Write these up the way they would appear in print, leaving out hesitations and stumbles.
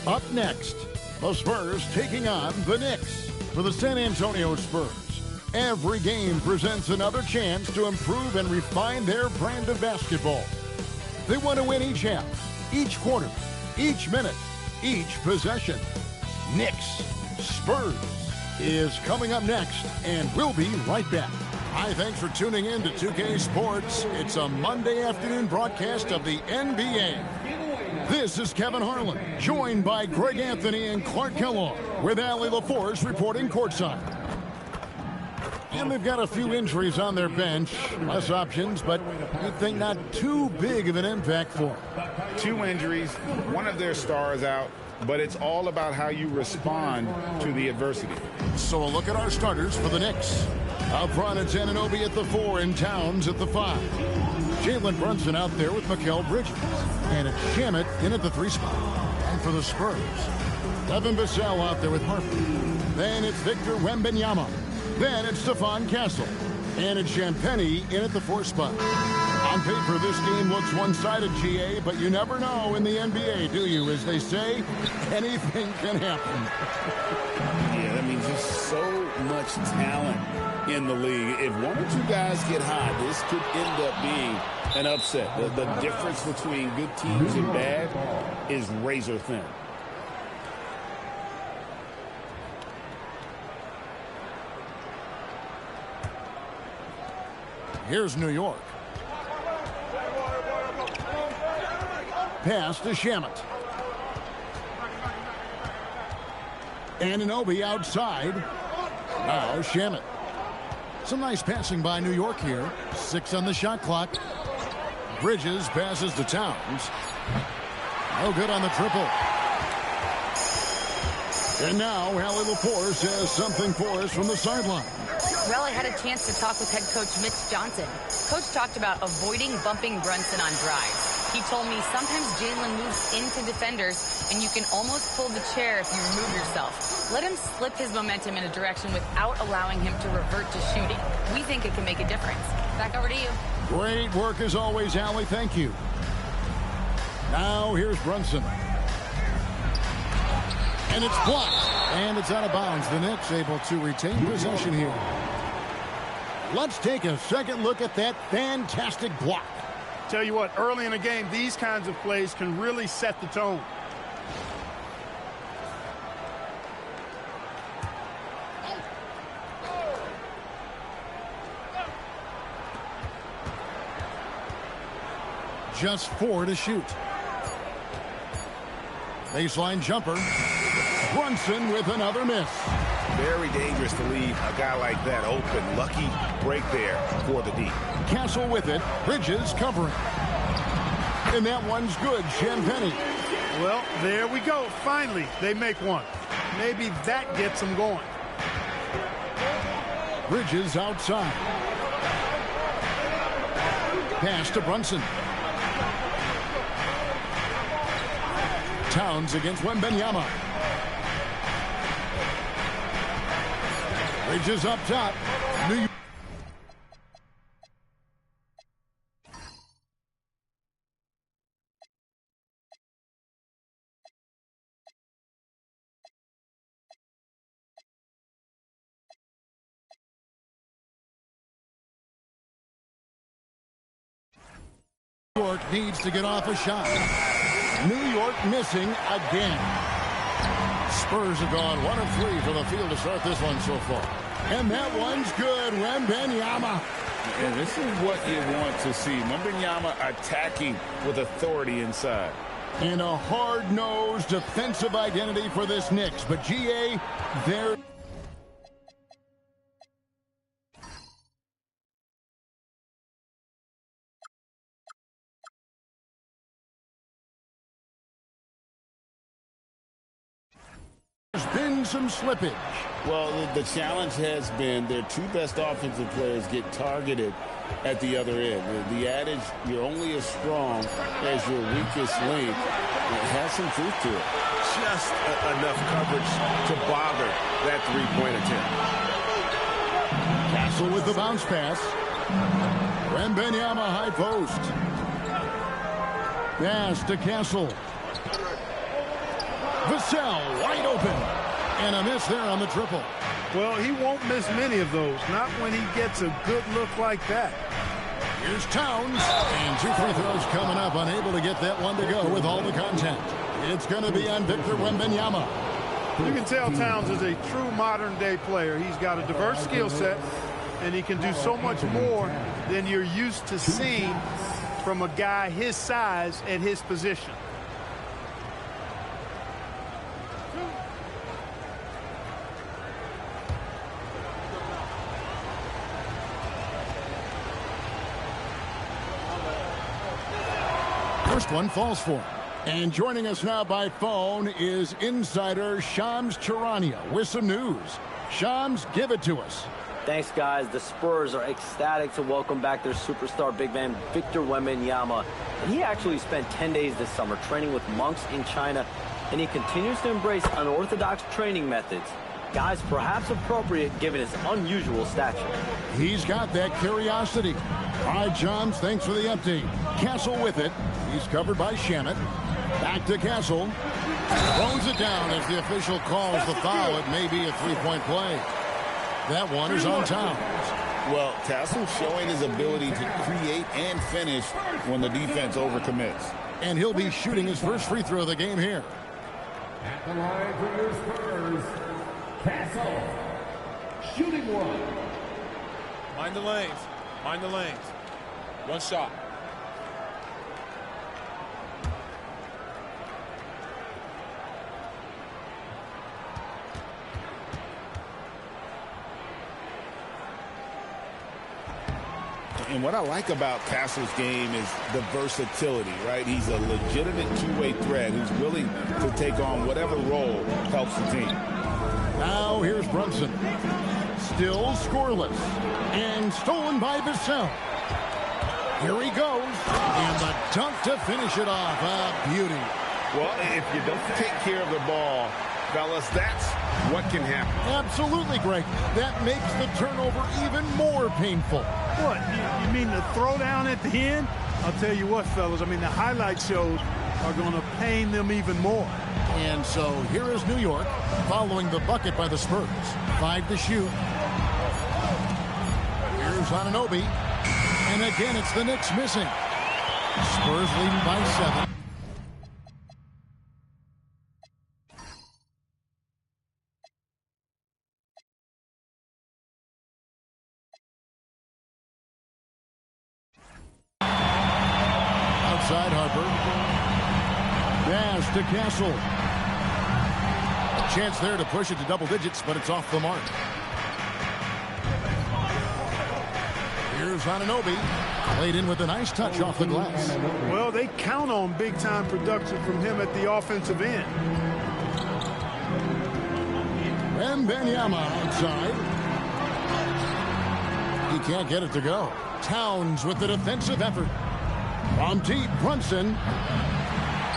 Up next, the Spurs taking on the Knicks. For the San Antonio Spurs, every game presents another chance to improve and refine their brand of basketball. They want to win each half, each quarter, each minute, each possession. Knicks Spurs is coming up next, and we'll be right back. Hi, thanks for tuning in to 2K Sports. It's a Monday afternoon broadcast of the NBA. This is Kevin Harlan, joined by Greg Anthony and Clark Kellogg, with Allie LaForce reporting courtside. And they've got a few injuries on their bench, less options, but you'd think not too big of an impact for them. 2 injuries, one of their stars out, but it's all about how you respond to the adversity. So a look at our starters for the Knicks. Up front, it's Anunoby at the 4 and Towns at the 5. Jalen Brunson out there with Mikal Bridges. And it's Shamet in at the 3 spot. And for the Spurs, Devin Vassell out there with Harper. Then it's Victor Wembanyama. Then it's Stephon Castle. And it's Champagnie in at the 4 spot. On paper, this game looks one-sided, GA, but you never know in the NBA, do you? As they say, anything can happen. Yeah, I mean, just so much talent in the league. If one or 2 guys get hot, this could end up being an upset. The difference between good teams and bad is razor thin. Here's New York. Pass to Shamet. Anunoby outside. Now Shamet. Some nice passing by New York here. 6 on the shot clock. Bridges passes to Towns. No good on the triple. And now Allie LaForce has something for us from the sideline. Well, I had a chance to talk with head coach Mitch Johnson. Coach talked about avoiding bumping Brunson on drives. He told me sometimes Jalen moves into defenders, and you can almost pull the chair if you remove yourself. Let him slip his momentum in a direction without allowing him to revert to shooting. We think it can make a difference. Back over to you. Great work as always, Allie. Thank you. Now here's Brunson. And it's blocked. And it's out of bounds. The Knicks able to retain possession here. Let's take a second look at that fantastic block. Tell you what, early in the game, these kinds of plays can really set the tone. Just 4 to shoot. Baseline jumper. Brunson with another miss. Very dangerous to leave a guy like that open. Lucky break there for the D. Castle with it. Bridges covering. And that one's good. Champagnie. Well, there we go. Finally, they make one. Maybe that gets them going. Bridges outside. Pass to Brunson. Towns against Wembanyama. Bridges up top. New York. New York needs to get off a shot. New York missing again. Spurs have gone 1 of 3 from the field to start this one so far. And that one's good. Wembanyama. And this is what you want to see. Wembanyama attacking with authority inside. And a hard-nosed defensive identity for this Knicks. But GA, they're... There's been some slippage. Well, the challenge has been their 2 best offensive players get targeted at the other end. The adage, you're only as strong as your weakest link, it has some truth to it. Just enough coverage to bother that 3-point attempt. Castle with the bounce pass. Wembanyama high post. Pass to Castle. Vassell wide open. And a miss there on the triple. Well, he won't miss many of those. Not when he gets a good look like that. Here's Towns. And 2 free throws coming up. Unable to get that one to go with all the contact. It's going to be on Victor Wembanyama. You can tell Towns is a true modern-day player. He's got a diverse skill set, and he can do so much more than you're used to seeing from a guy his size at his position. First one falls for him. And joining us now by phone is insider Shams Charania with some news. Shams, give it to us. Thanks, guys. The Spurs are ecstatic to welcome back their superstar big man, Victor Wembanyama. And he actually spent 10 days this summer training with monks in China, and he continues to embrace unorthodox training methods. Guys, perhaps appropriate given his unusual stature. He's got that curiosity. All right, Shams, thanks for the update. Castle with it. He's covered by Shamet. Back to Castle. Throws it down as the official calls the foul. It may be a three-point play. That one is on Towns. Well, Castle showing his ability to create and finish when the defense overcommits. And he'll be shooting his first free throw of the game here. At the line for your Spurs, Castle. Shooting one. Mind the lanes. Mind the lanes. One shot. And what I like about Castle's game is the versatility, right? He's a legitimate two-way threat who's willing to take on whatever role helps the team. Now here's Brunson. Still scoreless. And stolen by Vassell. Here he goes. And the dunk to finish it off. A beauty. Well, if you don't take care of the ball, fellas, that's what can happen. Absolutely, Greg. That makes the turnover even more painful. What? You mean the throwdown at the end? I'll tell you what, fellas. I mean, the highlight shows are going to pain them even more. And so here is New York following the bucket by the Spurs. 5 to shoot. Here's Anunoby. And again, it's the Knicks missing. Spurs leading by 7. Outside Harper. Pass to Castle. A chance there to push it to double digits, but it's off the mark. Here's Anunoby. Played in with a nice touch off the glass. Well, they count on big-time production from him at the offensive end. Wembanyama outside. He can't get it to go. Towns with the defensive effort. From deep, Brunson.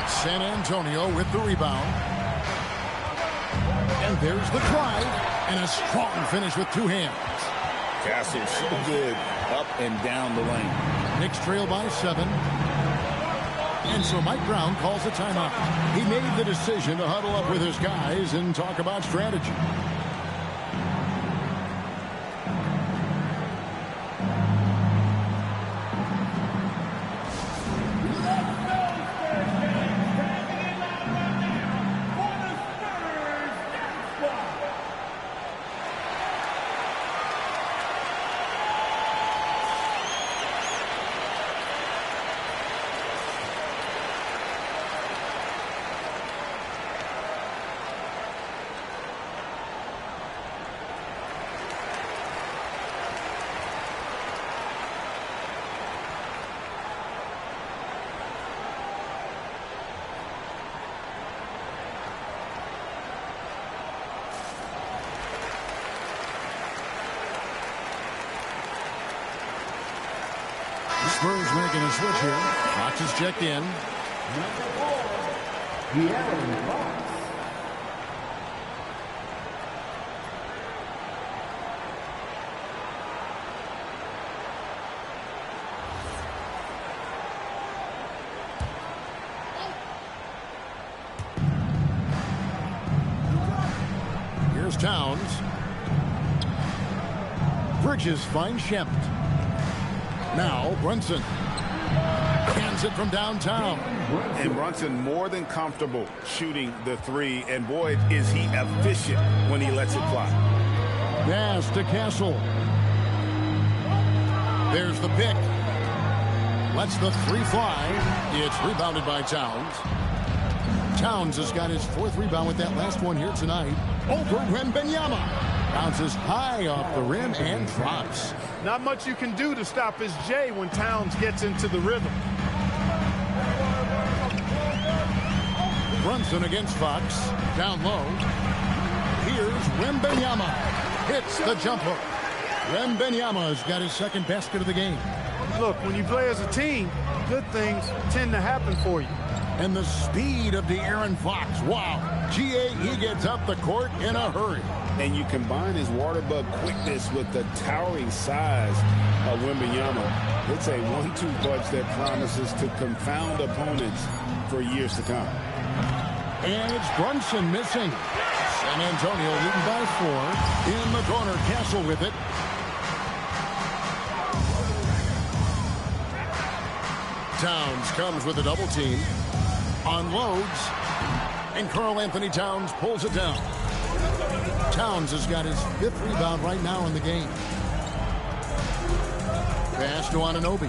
San Antonio with the rebound. And there's the drive. And a strong finish with 2 hands. Castle so good up and down the lane. Knicks trail by 7. And so Mike Brown calls a timeout. He made the decision to huddle up with his guys and talk about strategy. Spurs making a switch here. Fox is checked in. Number 4, De'Aaron Fox. Here's Towns. Bridges finds Shemp. Now Brunson. Hands it from downtown. And Brunson more than comfortable shooting the three. And boy, is he efficient when he lets it fly. Pass to Castle. There's the pick. Lets the three fly. It's rebounded by Towns. Towns has got his fourth rebound with that last one here tonight. Over Wembanyama. Bounces high off the rim and drops. Not much you can do to stop his J when Towns gets into the rhythm. Brunson against Fox. Down low. Here's Wembanyama. Hits the jump hook. Wembanyama has got his second basket of the game. Look, when you play as a team, good things tend to happen for you. And the speed of De'Aaron Fox. Wow. He gets up the court in a hurry. And you combine his water bug quickness with the towering size of Wembanyama. It's a 1-2 punch that promises to confound opponents for years to come. And it's Brunson missing. San Antonio leading by 4. In the corner, Castle with it. Towns comes with a double team. Unloads. And Karl Anthony Towns pulls it down. Towns has got his 5th rebound right now in the game. Pass to Anunoby.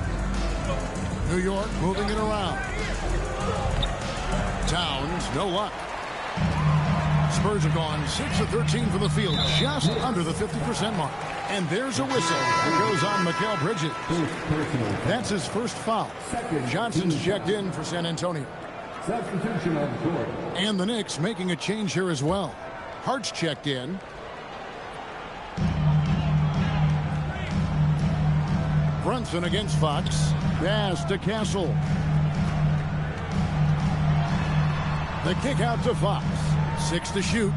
New York moving it around. Towns, no luck. Spurs have gone 6 of 13 from the field, just under the 50% mark. And there's a whistle that goes on Mikal Bridges. That's his first foul. Johnson's checked in for San Antonio. Substitution on the court. And the Knicks making a change here as well. Hart's checked in. Brunson against Fox. Pass to Castle. The kick out to Fox. 6 to shoot.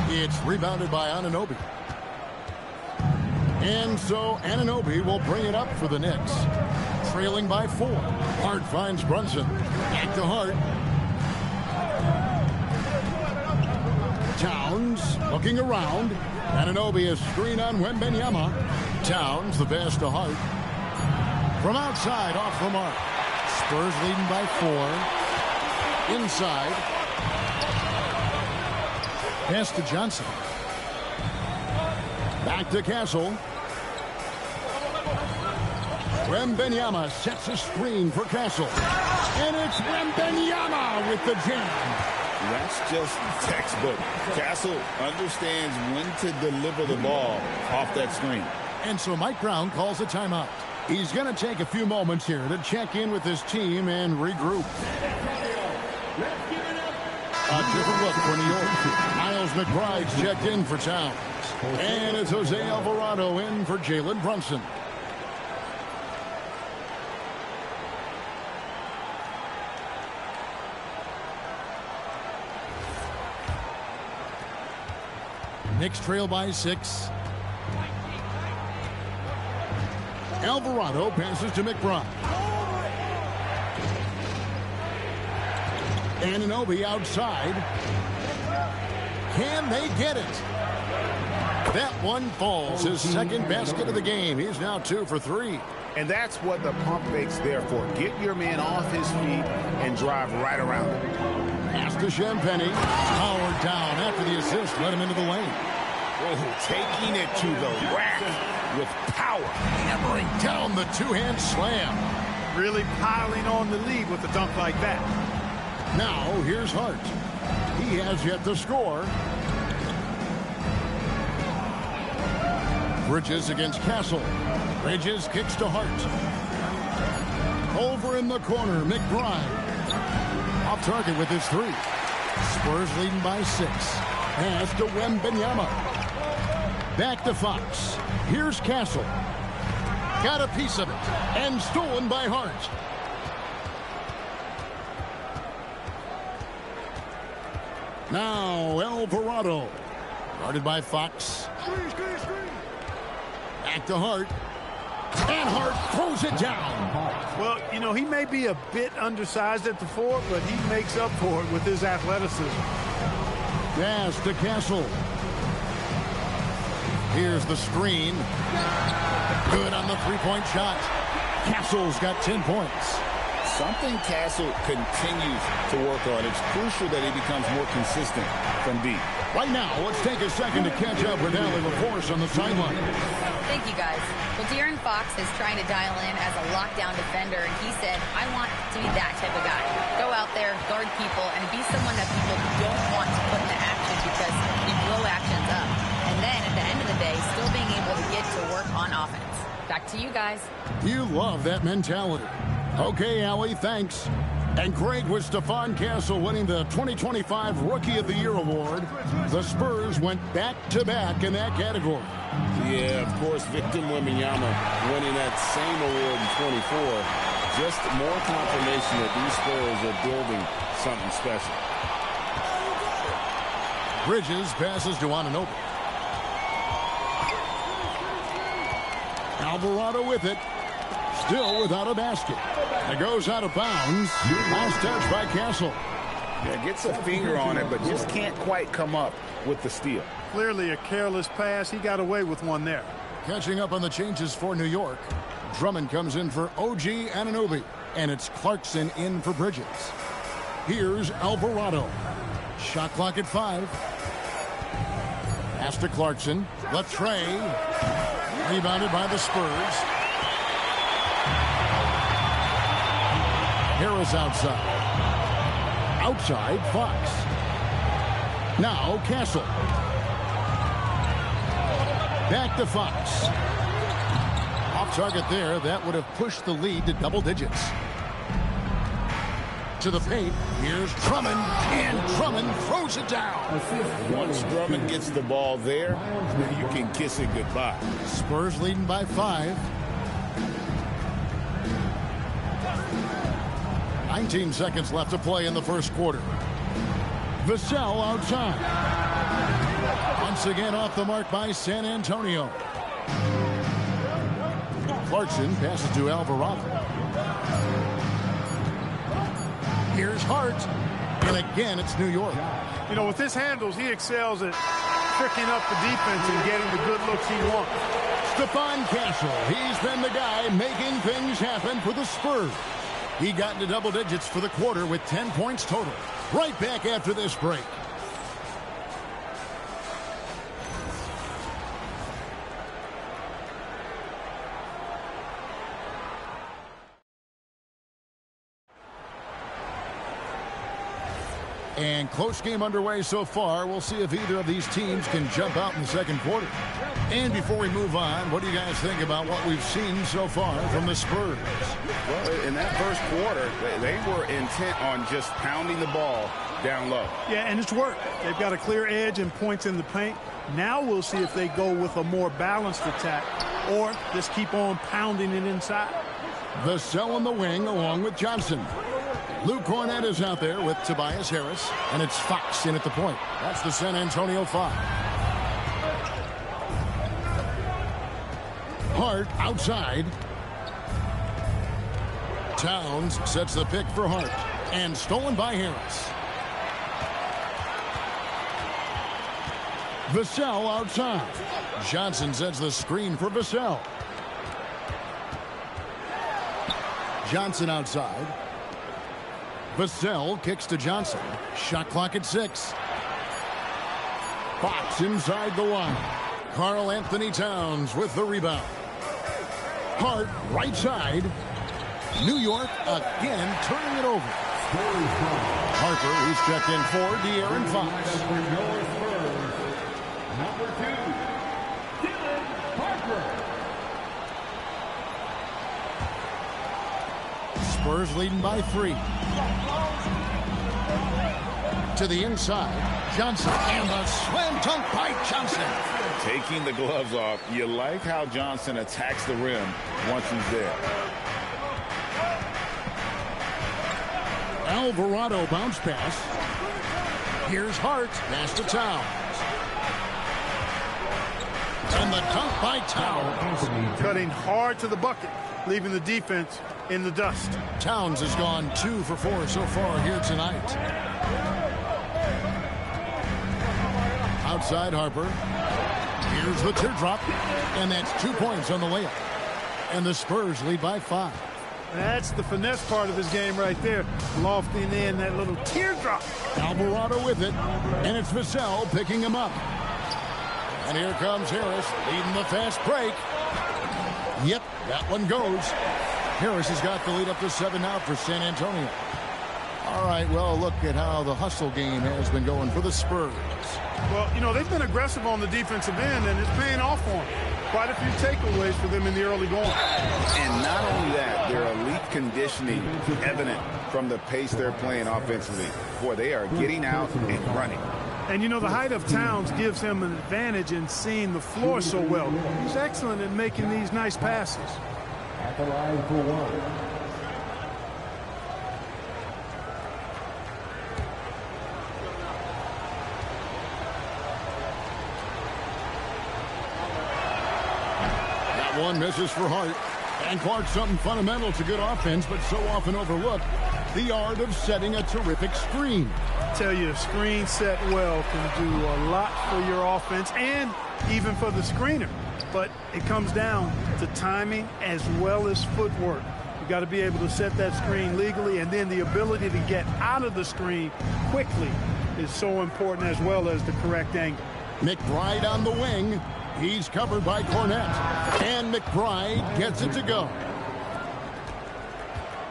It's rebounded by Anunoby. And so Anunoby will bring it up for the Knicks. Trailing by 4. Hart finds Brunson. Back to Hart. Towns looking around. Anunoby a screen on Wembanyama. Towns the pass to Hart. From outside off the mark. Spurs leading by 4. Inside. Pass to Johnson. Back to Castle. Wembanyama sets a screen for Castle. And it's Wembanyama with the jam. That's just textbook. Castle understands when to deliver the ball off that screen. And so Mike Brown calls a timeout. He's going to take a few moments here to check in with his team and regroup. A different look for New York. Miles McBride's checked in for Towns. And it's Jose Alvarado in for Jalen Brunson. Knicks trail by 6. Alvarado passes to McBride. Anunoby outside. Can they get it? That one falls. His second basket of the game. He's now 2 for 3. And that's what the pump fake's there for. Get your man off his feet and drive right around him. Pass to Champagny. Powered down after the assist. Let him into the lane. Oh, taking it to the rack with power. Hammering down the two-hand slam. Really piling on the lead with a dunk like that. Now, here's Hart. He has yet to score. Bridges against Castle. Bridges kicks to Hart. Over in the corner, McBride. Off target with his 3. Spurs leading by 6. Pass to Wembanyama. Back to Fox. Here's Castle. Got a piece of it. And stolen by Hart. Now Alvarado. Guarded by Fox. Back to Hart. And Hart throws it down. Well, you know, he may be a bit undersized at the 4, but he makes up for it with his athleticism. Pass to Castle. Here's the screen. Good on the three-point shot. Castle's got 10 points. Something Castle continues to work on. It's crucial that he becomes more consistent from deep. Right now, let's take a second to catch up with Allie LaForce on the sideline. Thank you, guys. Well, De'Aaron Fox is trying to dial in as a lockdown defender, and he said, I want to be that type of guy. Go out there, guard people, and be someone that people don't want to put into action because you blow actions up. And then, at the end of the day, still being able to get to work on offense. Back to you guys. You love that mentality. Okay, Allie, thanks. And great with Stephon Castle winning the 2025 Rookie of the Year award. The Spurs went back-to-back in that category. Yeah, of course, Victor Wembanyama winning that same award in 24. Just more confirmation that these Spurs are building something special. Bridges passes to Anunoby. Alvarado with it. Still without a basket. It goes out of bounds. Last touch by Castle. Yeah, gets a finger on it, but just can't quite come up with the steal. Clearly a careless pass. He got away with one there. Catching up on the changes for New York. Drummond comes in for OG Anunoby. And it's Clarkson in for Bridges. Here's Alvarado. Shot clock at 5. Pass to Clarkson. Latrey. Rebounded by the Spurs. Harris outside. Outside, Fox. Now, Castle. Back to Fox. Off target there. That would have pushed the lead to double digits. To the paint. Here's Drummond. And Drummond throws it down. Once Drummond gets the ball there, you can kiss it goodbye. Spurs leading by 5. 19 seconds left to play in the first quarter. Vassell outside. Once again off the mark by San Antonio. Clarkson passes to Alvarado. Here's Hart. And again, it's New York. You know, with his handles, he excels at tricking up the defense and getting the good looks he wants. Stephon Castle. He's been the guy making things happen for the Spurs. He got into double digits for the quarter with 10 points total. Right back after this break. And close game underway so far. We'll see if either of these teams can jump out in the second quarter. And before we move on, what do you guys think about what we've seen so far from the Spurs? Well, in that first quarter, they were intent on just pounding the ball down low. Yeah, and it's worked. They've got a clear edge and points in the paint. Now we'll see if they go with a more balanced attack or just keep on pounding it inside. Vassell on the wing along with Johnson. Luke Cornett is out there with Tobias Harris, and it's Fox in at the point. That's the San Antonio 5. Hart outside. Towns sets the pick for Hart, and stolen by Harris. Vassell outside. Johnson sets the screen for Vassell. Johnson outside. Vassell kicks to Johnson. Shot clock at 6. Fox inside the line. Karl Anthony Towns with the rebound. Hart right side. New York again turning it over. Harper, who's checked in for De'Aaron Fox. Number 2, Dylan Parker. Spurs leading by 3. To the inside, Johnson, and the slam dunk by Johnson. Taking the gloves off, you like how Johnson attacks the rim once he's there. Alvarado bounce pass. Here's Hart, pass to Towns. And the dunk by Towns. Cutting hard to the bucket, leaving the defense in the dust. Towns has gone 2 for 4 so far here tonight. Outside Harper. Here's the teardrop. And that's 2 points on the layup. And the Spurs lead by 5. That's the finesse part of his game right there. Lofting in that little teardrop. Alvarado with it. And it's Vassell picking him up. And here comes Harris leading the fast break. Yep, that one goes. Harris has got the lead up to 7 now for San Antonio. All right, well, look at how the hustle game has been going for the Spurs. Well, you know, they've been aggressive on the defensive end, and it's paying off for them. Quite a few takeaways for them in the early going. And not only that, their elite conditioning evident from the pace they're playing offensively. Boy, they are getting out and running. And, you know, the height of Towns gives him an advantage in seeing the floor so well. He's excellent at making these nice passes. At the line for 1. One misses for Hart. And Clark, something fundamental to good offense, but so often overlooked. The art of setting a terrific screen. I tell you, a screen set well can do a lot for your offense and even for the screener. But it comes down to timing as well as footwork. You got to be able to set that screen legally, and then the ability to get out of the screen quickly is so important, as well as the correct angle. McBride on the wing. He's covered by Cornette. And McBride gets it to go.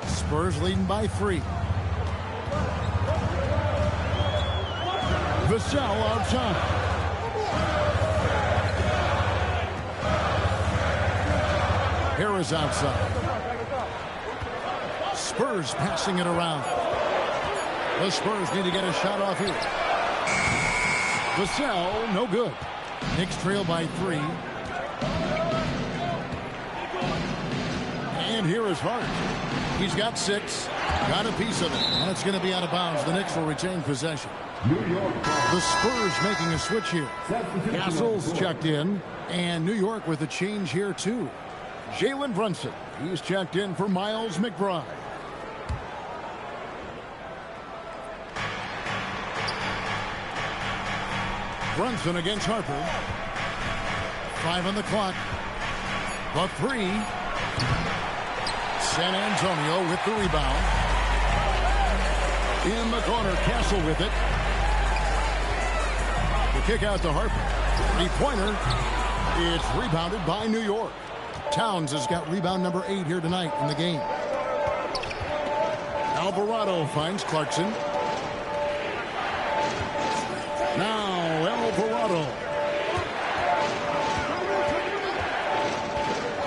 Spurs leading by 3. Vassell outside. Harris outside. Spurs passing it around. The Spurs need to get a shot off here. Vassell, no good. Knicks trail by 3. And here is Hart. He's got 6. Got a piece of it. That's going to be out of bounds. The Knicks will retain possession. The Spurs making a switch here. Castle's checked in. And New York with a change here too. Jalen Brunson. He's checked in for Miles McBride. Brunson against Harper. 5 on the clock. The 3. San Antonio with the rebound. In the corner, Castle with it. The kick out to Harper. 3-pointer. It's rebounded by New York. Towns has got rebound number 8 here tonight in the game. Alvarado finds Clarkson. Now Alvarado.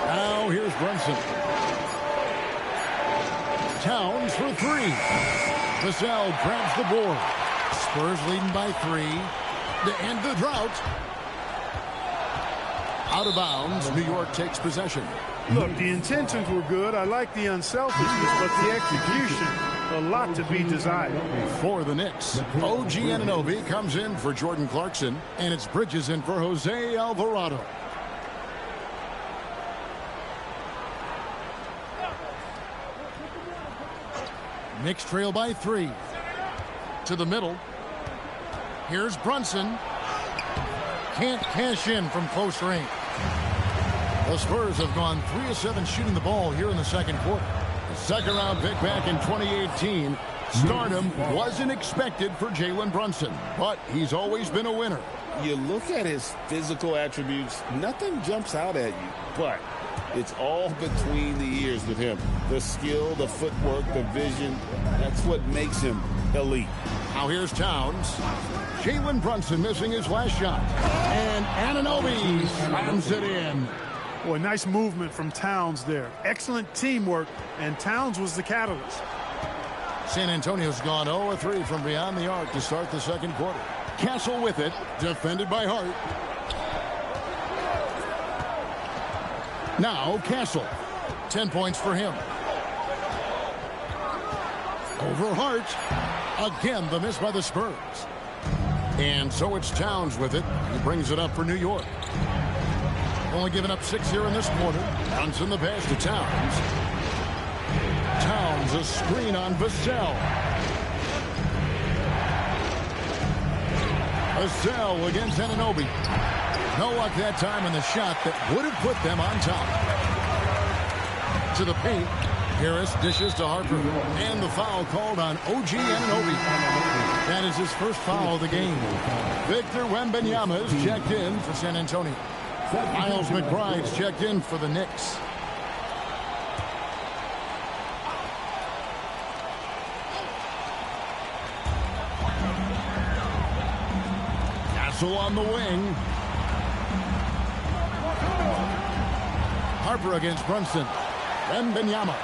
Now here's Brunson. Towns for 3. Vassell grabs the board. Spurs leading by 3 to end the drought. Out of bounds. New York takes possession. Look, the intentions were good. I like the unselfishness, but the execution, a lot to be desired. For the Knicks, OG Anunoby comes in for Jordan Clarkson, and it's Bridges in for Jose Alvarado. Knicks trail by 3. To the middle. Here's Brunson. Can't cash in from close range. The Spurs have gone 3 of 7 shooting the ball here in the second quarter. The second round pick back in 2018. Stardom wasn't expected for Jalen Brunson, but he's always been a winner. You look at his physical attributes, nothing jumps out at you, but it's all between the ears with him. The skill, the footwork, the vision, that's what makes him elite. Now here's Towns. Jalen Brunson missing his last shot. And Anunoby slams it in. Boy, nice movement from Towns there. Excellent teamwork, and Towns was the catalyst. San Antonio's gone 0-3 from beyond the arc to start the second quarter. Castle with it, defended by Hart. Now Castle. 10 points for him. Over Hart. Again, the miss by the Spurs. And so it's Towns with it. He brings it up for New York. Only giving up 6 here in this quarter. Brunson the pass to Towns. Towns a screen on Vassell. Vassell against Anunoby. No luck that time in the shot that would have put them on top. To the paint. Harris dishes to Harper. And the foul called on OG Anunoby. That is his first foul of the game. Victor Wembanyama is checked in for San Antonio. Miles McBride's checked in for the Knicks. Castle on the wing. Harper against Brunson. Wembanyama.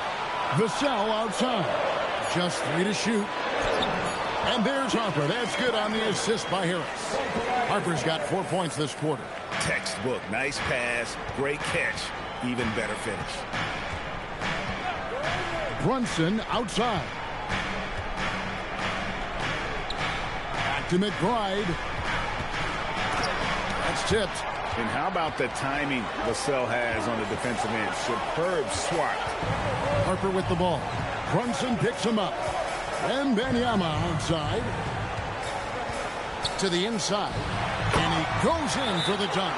Vassell outside. Just 3 to shoot. And there's Harper. That's good on the assist by Harris. Harper's got 4 points this quarter. Textbook. Nice pass. Great catch. Even better finish. Brunson outside. Back to McBride. That's tipped. And how about the timing Vassell has on the defensive end? Superb swat. Harper with the ball. Brunson picks him up. And Wembanyama outside. To the inside. And he goes in for the dunk.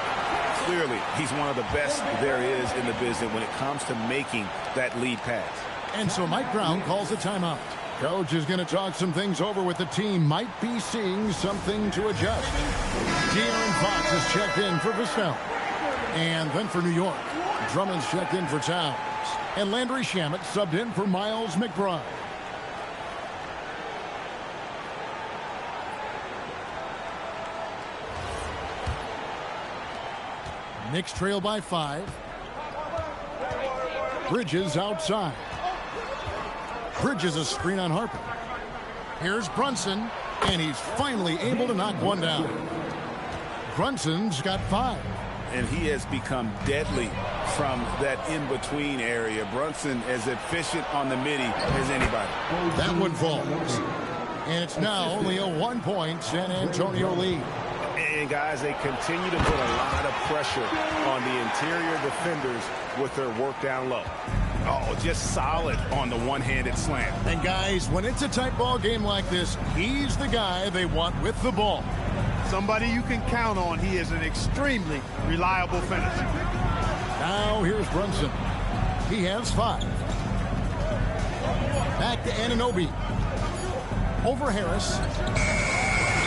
Clearly, he's one of the best there is in the business when it comes to making that lead pass. And so Mike Brown calls a timeout. Coach is going to talk some things over with the team. Might be seeing something to adjust. De'Aaron Fox is checked in for Vassell. And then for New York, Drummond's checked in for Towns. And Landry Shamet subbed in for Miles McBride. Knicks trail by 5. Bridges outside. Bridges a screen on Harper. Here's Brunson, and he's finally able to knock one down. Brunson's got 5. And he has become deadly from that in-between area. Brunson as efficient on the midi as anybody. That one falls. And it's now only a 1-point San Antonio lead. And guys, they continue to put a lot of pressure on the interior defenders with their work down low. Oh, just solid on the one-handed slam. And guys, when it's a tight ball game like this, he's the guy they want with the ball. Somebody you can count on. He is an extremely reliable finisher. Now here's Brunson. He has 5. Back to Anunoby. Over Harris.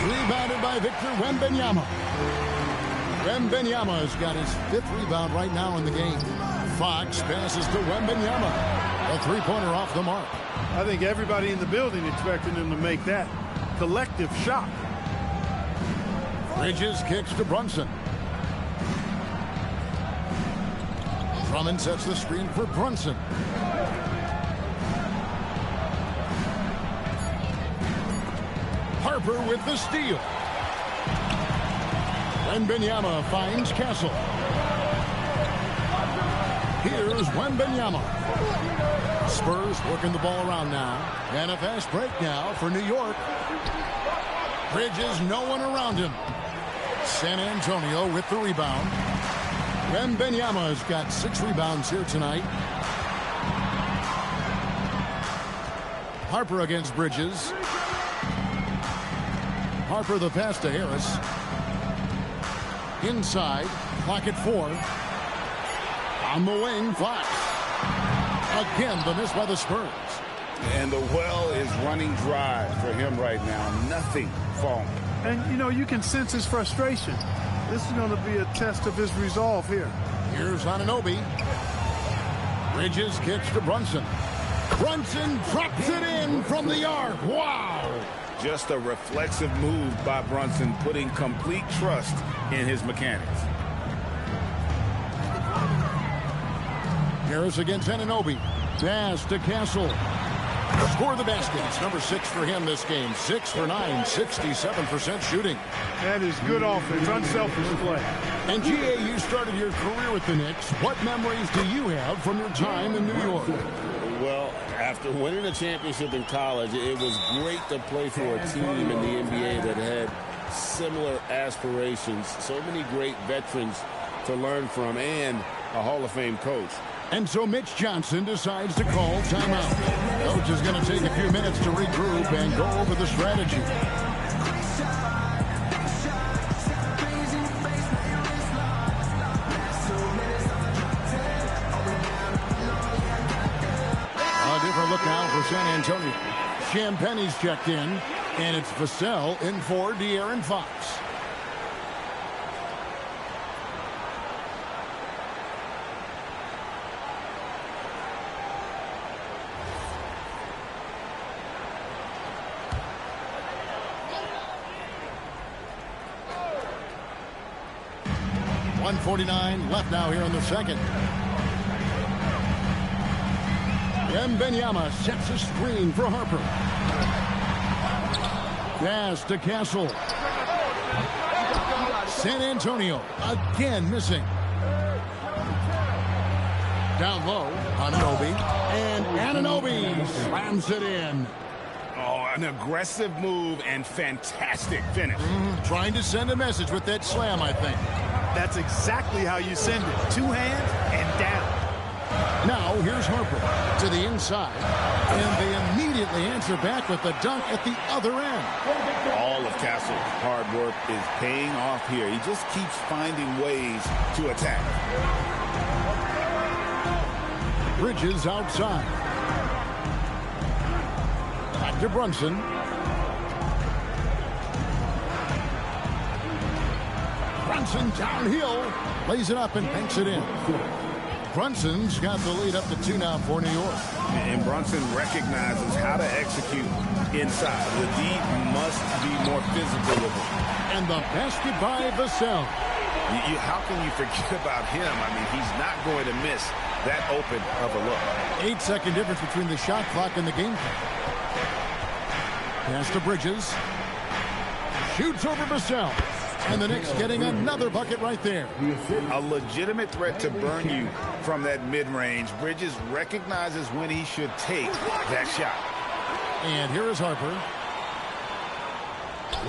Rebounded by Victor Wembanyama. Wembanyama's got his 5th rebound right now in the game. Fox passes to Wembanyama. A 3-pointer off the mark. I think everybody in the building expected him to make that collective shot. Bridges kicks to Brunson. Drummond sets the screen for Brunson. Harper with the steal. Wembanyama finds Castle. Here's Wembanyama. Spurs working the ball around now. And a fast break now for New York. Bridges, no one around him. San Antonio with the rebound. Wembanyama's got 6 rebounds here tonight. Harper against Bridges. Harper the pass to Harris. Inside, clock at 4. On the wing, Fox. Again, the miss by the Spurs. And the well is running dry for him right now. Nothing falling. And, you know, you can sense his frustration. This is going to be a test of his resolve here. Here's Anunoby. Bridges kicks to Brunson. Brunson drops it in from the arc. Wow! Just a reflexive move by Brunson, putting complete trust in his mechanics. Harris against Anunoby. Pass to Castle. Score the basket. It's number 6 for him this game. 6 for 9, 67% shooting. That is good offense, unselfish play. And G.A., you started your career with the Knicks. What memories do you have from your time in New York? Well, after winning a championship in college, it was great to play for a team in the NBA that had similar aspirations. So many great veterans to learn from and a Hall of Fame coach. And so Mitch Johnson decides to call timeout. Coach is going to take a few minutes to regroup and go over the strategy. A different look now for San Antonio. Champagne's checked in, and it's Vassell in for De'Aaron Fox. .149 left now here in the second. Wembanyama sets a screen for Harper. Pass to Castle. San Antonio again missing. Down low, Anunoby. And Anunoby slams it in. Oh, an aggressive move and fantastic finish. Trying to send a message with that slam, I think. That's exactly how you send it. Two hands and down. Now here's Harper to the inside. And they immediately answer back with the dunk at the other end. All of Castle's hard work is paying off here. He just keeps finding ways to attack. Bridges outside. Back to Brunson. Brunson downhill. Lays it up and banks it in. Brunson's got the lead up to 2 now for New York. And Brunson recognizes how to execute inside. The D must be more physical with him. And the basket by Vassell. How can you forget about him? I mean, he's not going to miss that open of a look. 8-second difference between the shot clock and the game clock. Pass to Bridges. Shoots over Vassell. And the Knicks getting another bucket right there. A legitimate threat to burn you from that mid-range. Bridges recognizes when he should take that shot. And here is Harper.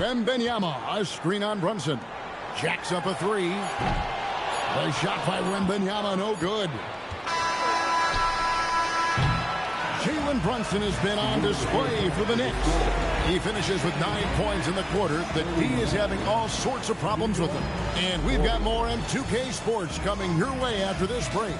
Wembanyama, a screen on Brunson. Jacks up a three. The shot by Wembanyama, no good. Jalen Brunson has been on display for the Knicks. He finishes with 9 points in the quarter. The D is having all sorts of problems with him. And we've got more M2K Sports coming your way after this break.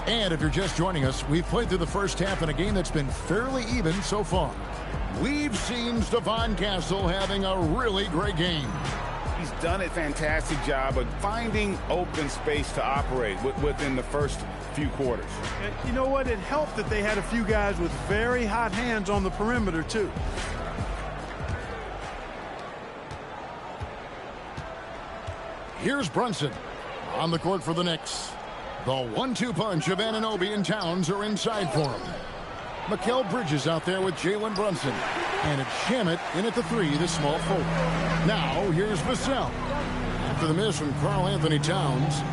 And if you're just joining us, we've played through the first half in a game that's been fairly even so far. We've seen Stephon Castle having a really great game. He's done a fantastic job of finding open space to operate within the first few quarters. And you know what? It helped that they had a few guys with very hot hands on the perimeter, too. Here's Brunson on the court for the Knicks. The 1-2 punch of Anunoby and Towns are inside for him. Mikal Bridges out there with Jalen Brunson. And it's Shamet in at the three, the small forward. Now, here's Vassell. After the miss from Karl Anthony Towns.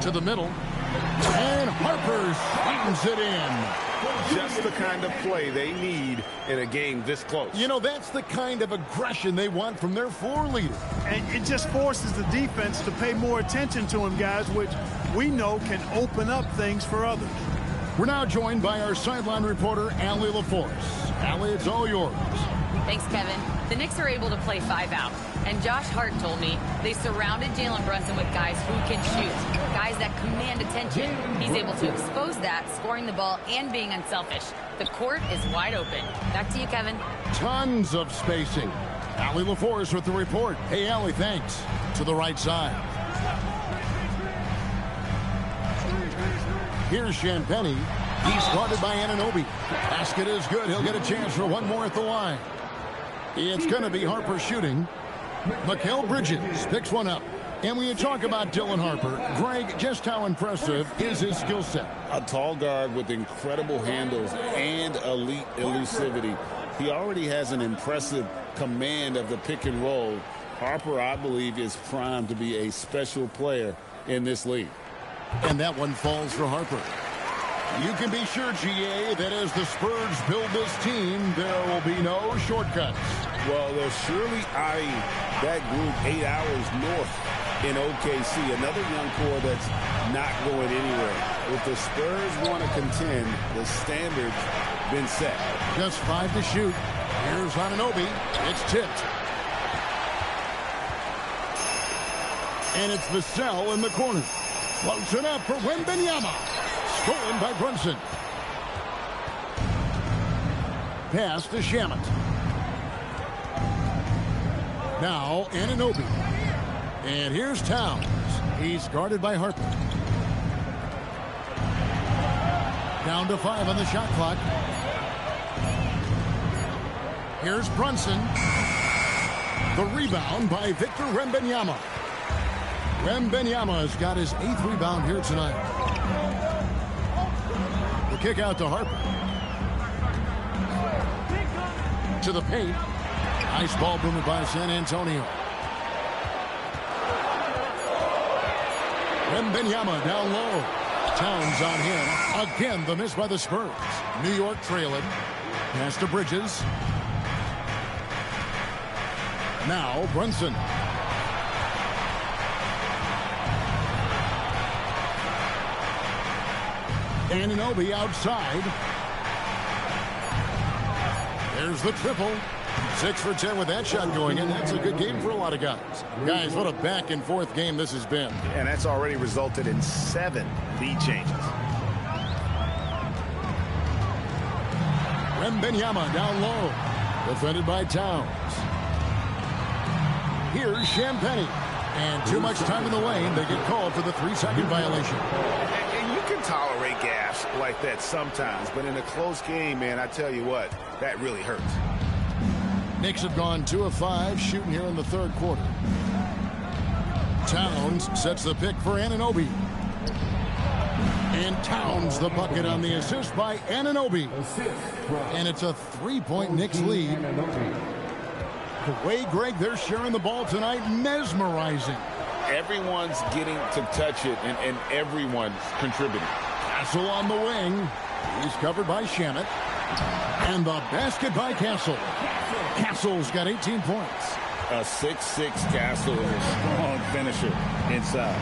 To the middle. And Harper slams it in. Just the kind of play they need in a game this close. You know, that's the kind of aggression they want from their floor leader. And it just forces the defense to pay more attention to him, guys, which we know can open up things for others. We're now joined by our sideline reporter, Allie LaForce. Allie, it's all yours. Thanks, Kevin. The Knicks are able to play 5 out. And Josh Hart told me they surrounded Jalen Brunson with guys who can shoot, guys that command attention. He's able to expose that, scoring the ball and being unselfish. The court is wide open. Back to you, Kevin. Tons of spacing. Allie LaForce with the report. Hey, Allie, thanks. To the right side. Here's Champagny. He's guarded by Anunoby. Basket is good. He'll get a chance for one more at the line. It's going to be Harper shooting. Mikal Bridges picks one up. And when you talk about Dylan Harper, Greg, just how impressive is his skill set? A tall guard with incredible handles and elite elusivity. He already has an impressive command of the pick and roll. Harper, I believe, is primed to be a special player in this league. And that one falls for Harper. You can be sure, GA, that as the Spurs build this team, there will be no shortcuts. Well, they're surely eyeing that group 8 hours north in OKC. Another young core that's not going anywhere. If the Spurs want to contend, the standard's been set. Just 5 to shoot. Here's Anunoby. It's tipped. And it's Vassell in the corner. Floats it up for Wembanyama. Stolen by Brunson. Pass to Shamet. Now Anunoby. And here's Towns. He's guarded by Harper. Down to 5 on the shot clock. Here's Brunson. The rebound by Victor Wembanyama. Wembanyama has got his 8th rebound here tonight. The kick out to Harper. To the paint. Nice ball movement by San Antonio. Wembanyama down low. Towns on him. Again, the miss by the Spurs. New York trailing. Pass to Bridges. Now Brunson. Anunoby outside. There's the triple. 6 for 10 with that shot going in. That's a good game for a lot of guys. Guys, what a back and forth game this has been. And that's already resulted in 7 lead changes. Wembanyama down low. Defended by Towns. Here's Champagny. And too much time in the lane. They get called for the 3-second violation. And you can tolerate gas like that sometimes. But in a close game, man, I tell you what, that really hurts. Knicks have gone 2 of 5 shooting here in the 3rd quarter. Towns sets the pick for Anunoby. And Towns the bucket on the assist by Anunoby. And it's a 3-point Knicks lead. The way, Greg, they're sharing the ball tonight, mesmerizing. Everyone's getting to touch it, and everyone's contributing. Castle on the wing. He's covered by Shamet. And the basket by Castle. Castle's got 18 points. A 6'6" Castle is a strong finisher inside.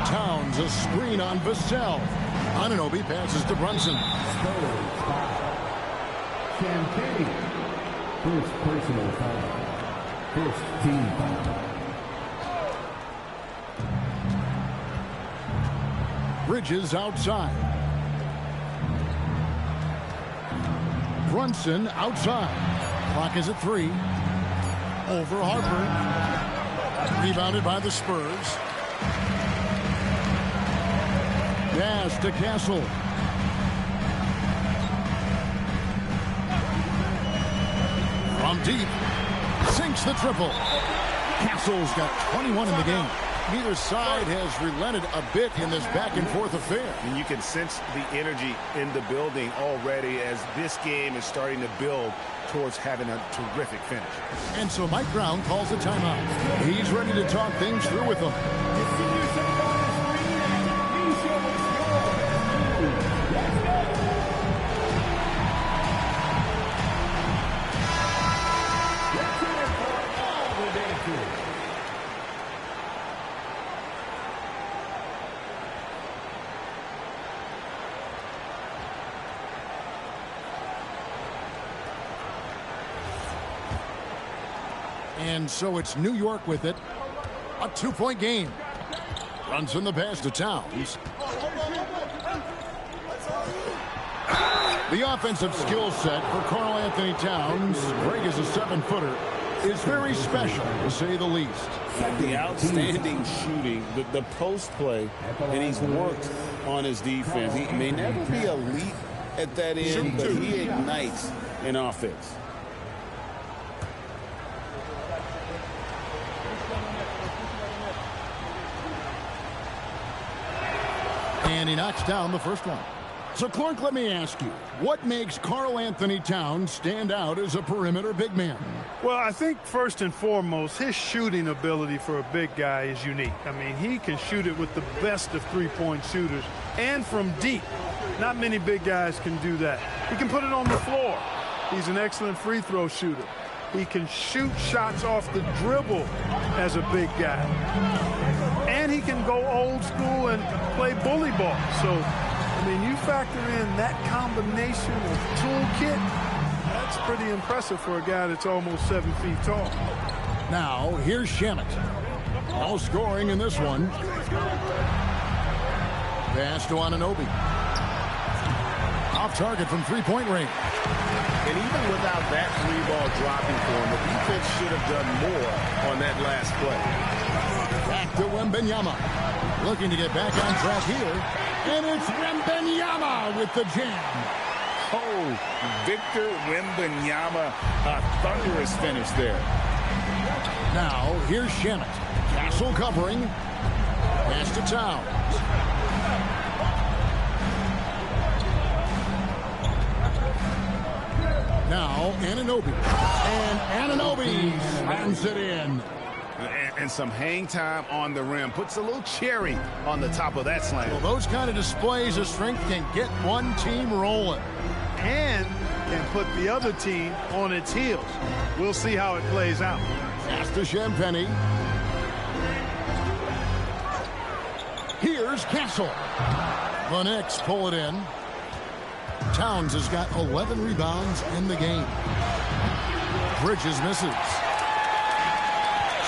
Towns a screen on Vassell. Anunoby passes to Brunson. Champagny. First personal foul. First team foul. Bridges outside. Brunson outside. Clock is at 3. Over Harper. Rebounded by the Spurs. Pass to Castle. From deep. Sinks the triple. Castle's got 21 in the game. Neither side has relented a bit in this back-and-forth affair. And you can sense the energy in the building already as this game is starting to build towards having a terrific finish. And so Mike Brown calls a timeout. He's ready to talk things through with them. And so it's New York with it. A 2-point game. Brunson the pass to Towns. The offensive skill set for Karl Anthony Towns, Greg is a 7-footer, is very special, to say the least. The outstanding shooting, the post play, and he's worked on his defense. He may never be elite at that end, but he ignites an offense. And he knocks down the first one. So, Clark, let me ask you, what makes Karl Anthony Towns stand out as a perimeter big man? Well, I think first and foremost, his shooting ability for a big guy is unique. I mean, he can shoot it with the best of three-point shooters and from deep. Not many big guys can do that. He can put it on the floor. He's an excellent free throw shooter. He can shoot shots off the dribble as a big guy. And he can go old school and play bully ball. So, I mean, you factor in that combination of toolkit, that's pretty impressive for a guy that's almost 7 feet tall. Now, here's Shamet. No scoring in this one. Pass to Anunoby. Off target from three-point range. And even without that three ball dropping for him, the defense should have done more on that last play. Back to Wembanyama. Looking to get back on track here. And it's Wembanyama with the jam. Oh, Victor Wembanyama, a thunderous finish there. Now, here's Shamet. Castle covering. Pass to Towns. Now, Anunoby. And Anunoby slams it in. And some hang time on the rim. Puts a little cherry on the top of that slam. Well, those kind of displays of strength can get one team rolling. And can put the other team on its heels. We'll see how it plays out. Pass to Champagny. Here's Castle. The Knicks pull it in. Towns has got 11 rebounds in the game. Bridges misses.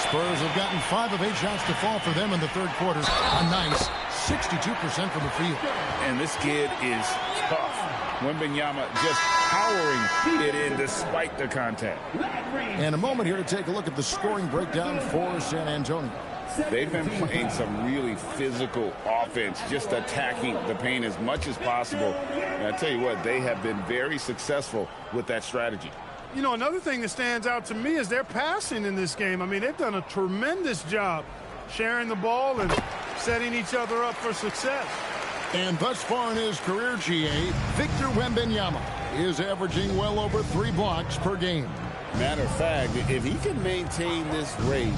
Spurs have gotten 5 of 8 shots to fall for them in the third quarter. A nice 62% from the field. And this kid is tough. Wembanyama just powering it in despite the contact. And a moment here to take a look at the scoring breakdown for San Antonio. They've been playing some really physical offense, just attacking the paint as much as possible. And I tell you what, they have been very successful with that strategy. You know, another thing that stands out to me is their passing in this game. I mean, they've done a tremendous job sharing the ball and setting each other up for success. And thus far in his career, GA, Victor Wembanyama is averaging well over 3 blocks per game. Matter of fact, if he can maintain this rate,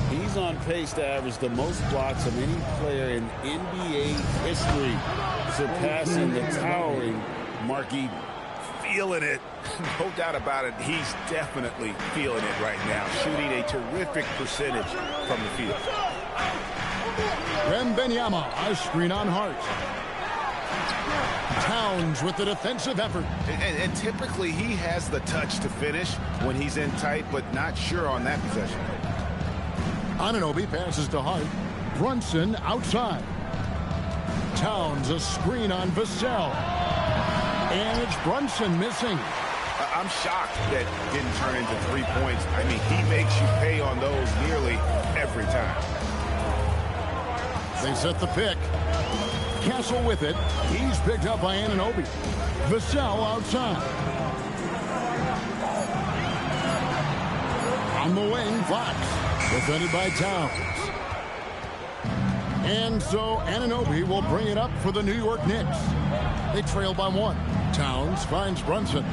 he's on pace to average the most blocks of any player in NBA history, surpassing the towering Mark Eden. Feeling it. No doubt about it. He's definitely feeling it right now. Shooting a terrific percentage from the field. Wembanyama, a screen on Hart. Towns with the defensive effort. And typically he has the touch to finish when he's in tight, but not sure on that possession. Anunoby passes to Hart. Brunson outside. Towns a screen on Vassell. And it's Brunson missing. I'm shocked that didn't turn into 3 points. I mean, he makes you pay on those nearly every time. They set the pick. Castle with it. He's picked up by Anunoby. Vassell outside. On the wing, Fox. Defended by Towns. And so Anunoby will bring it up for the New York Knicks. They trail by 1. Towns finds Brunson.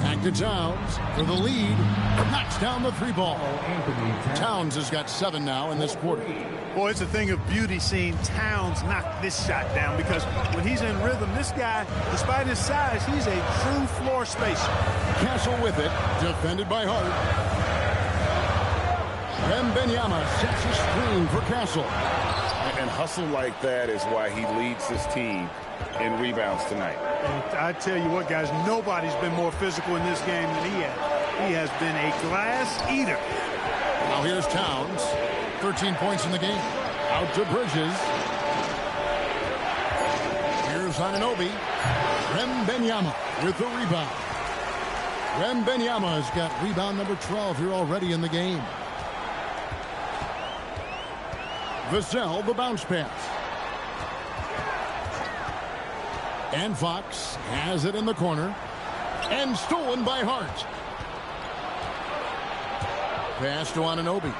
Back to Towns for the lead. Knocks down the 3-ball. Towns has got 7 now in this quarter. Boy, it's a thing of beauty seeing Towns knock this shot down, because when he's in rhythm, this guy, despite his size, he's a true floor spacer. Castle with it. Defended by Hart. Wembanyama sets a screen for Castle. And hustle like that is why he leads his team in rebounds tonight. And I tell you what, guys, nobody's been more physical in this game than he has. He has been a glass eater. Now here's Towns. 13 points in the game. Out to Bridges. Here's Anunoby. Wembanyama with the rebound. Wembanyama has got rebound number 12 here already in the game. Vassell, the bounce pass. And Fox has it in the corner. And stolen by Hart. Pass to Anunoby.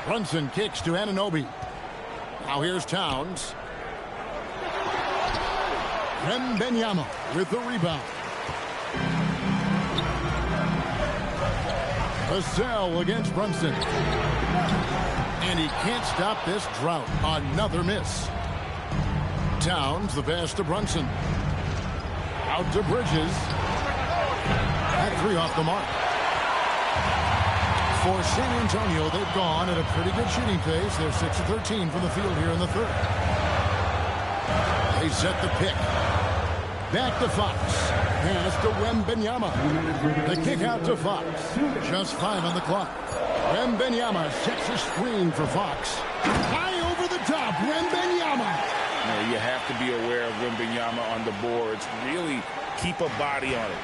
Brunson kicks to Anunoby. Now here's Towns. Wembanyama with the rebound. Vassell against Brunson. And he can't stop this drought. Another miss. Towns, the pass to Brunson. Out to Bridges. That three off the mark. For San Antonio, they've gone at a pretty good shooting pace. They're 6 of 13 from the field here in the third. They set the pick. Back to Fox. Pass to Wembanyama. The kick out to Fox. Just 5 on the clock. Wembanyama sets a screen for Fox. High over the top. Wembanyama. You have to be aware of Wembanyama on the boards. Really keep a body on it.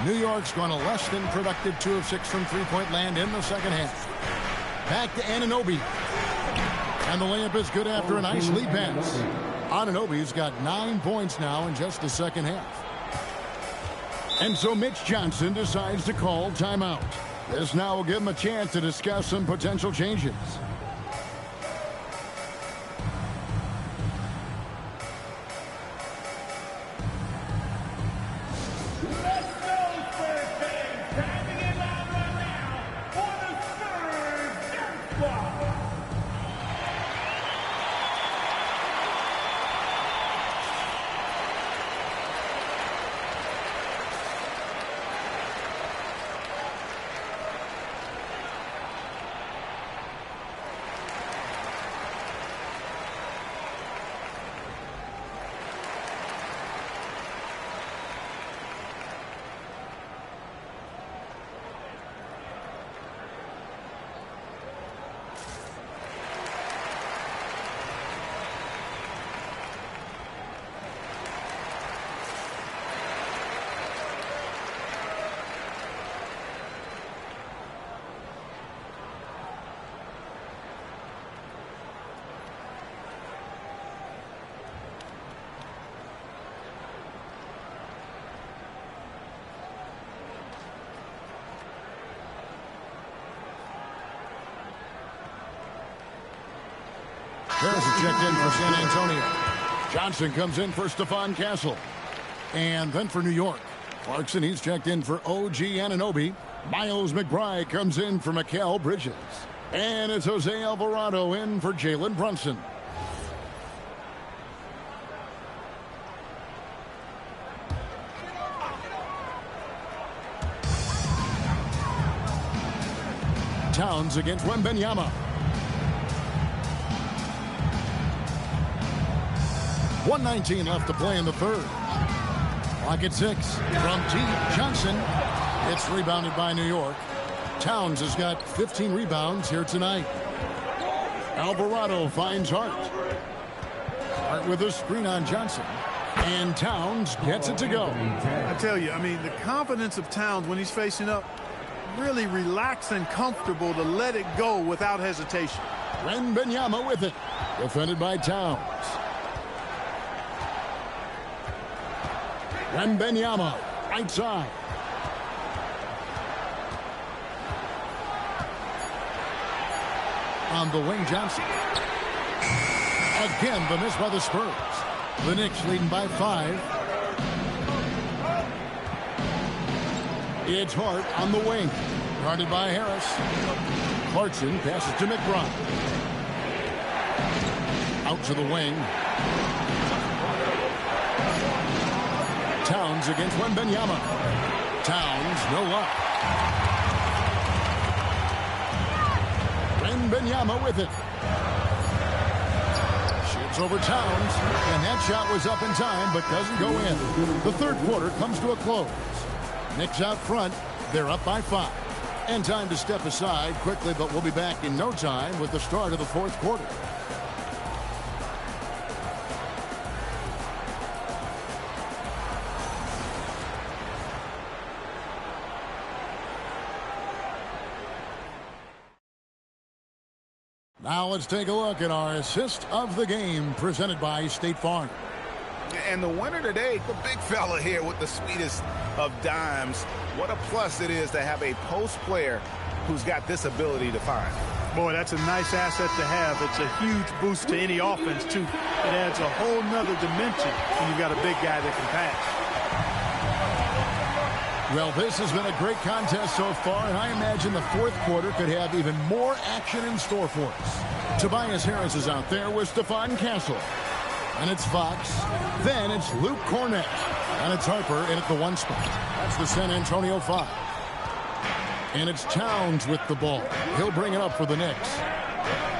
New York's gone a less than productive 2 of 6 from three-point land in the second half. Back to Anunoby. And the layup is good after a nice lead pass. Anunoby's got 9 points now in just the second half. And so Mitch Johnson decides to call timeout. This now will give him a chance to discuss some potential changes. Harris is checked in for San Antonio. Johnson comes in for Stephon Castle. And then for New York, Clarkson, he's checked in for OG Anunoby. Miles McBride comes in for Mikal Bridges. And it's Jose Alvarado in for Jalen Brunson. Towns against Wembanyama. 1:19 left to play in the third. Clock at 6. From deep, Johnson. It's rebounded by New York. Towns has got 15 rebounds here tonight. Alvarado finds Hart. Hart with a screen on Johnson. And Towns gets it to go. I tell you, I mean, the confidence of Towns when he's facing up, really relaxed and comfortable to let it go without hesitation. Wembanyama with it. Defended by Towns. Wembanyama, right side. On the wing, Johnson. Again, the miss by the Spurs. The Knicks leading by 5. It's Hart on the wing. Guarded by Harris. Clarkson passes to McBride. Out to the wing. Towns against Wembanyama. Towns, no luck. Wembanyama with it. Shoots over Towns, and that shot was up in time but doesn't go in. The third quarter comes to a close. Knicks out front. They're up by 5. And time to step aside quickly, but we'll be back in no time with the start of the fourth quarter. Now let's take a look at our assist of the game presented by State Farm. And the winner today, the big fella here with the sweetest of dimes. What a plus it is to have a post player who's got this ability to find. Boy, that's a nice asset to have. It's a huge boost to any offense, too. It adds a whole nother dimension when you've got a big guy that can pass. Well, this has been a great contest so far, and I imagine the fourth quarter could have even more action in store for us. Tobias Harris is out there with Stephon Castle. And it's Fox. Then it's Luke Cornett. And it's Harper in at the 1 spot. That's the San Antonio 5. And it's Towns with the ball. He'll bring it up for the Knicks.